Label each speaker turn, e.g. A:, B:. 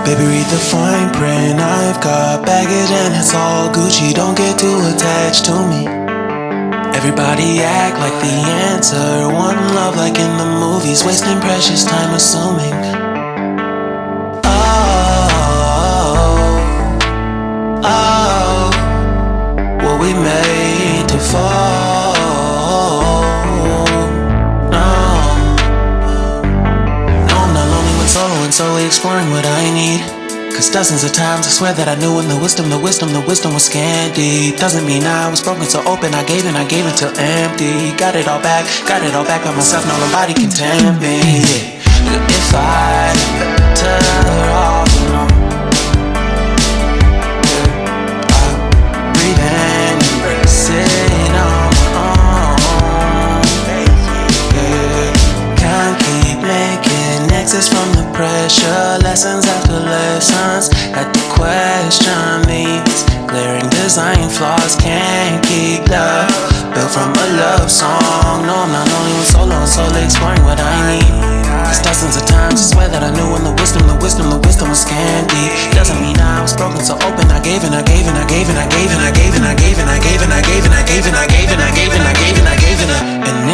A: Baby, read the fine print. I've got baggage and it's all Gucci. Don't get too attached to me. Everybody act like the answer. One love like in the movies. Wasting precious time assuming. Oh, were we made to fall? Solo and solely exploring what I need. Cause dozens of times I swear that I knew when the wisdom was scanty. Doesn't mean I was broken so open, I gave it till empty. Got it all back by myself, no nobody can tempt me. If I better off alone, I'll breathe and embrace it on my own. Can't keep making exits from the pressure. Lessons after lessons. Had to question these glaring design flaws. Can't keep love built from a love song. No, I'm not only with solo and solely exploring what I need. Cause dozens of times I swear that I knew when the wisdom was scanty. Doesn't mean I was broken so open. I gave and I gave and I gave and I gave and I gave and I gave and I gave and I gave and I gave and I gave and I gave and I gave and I gave and I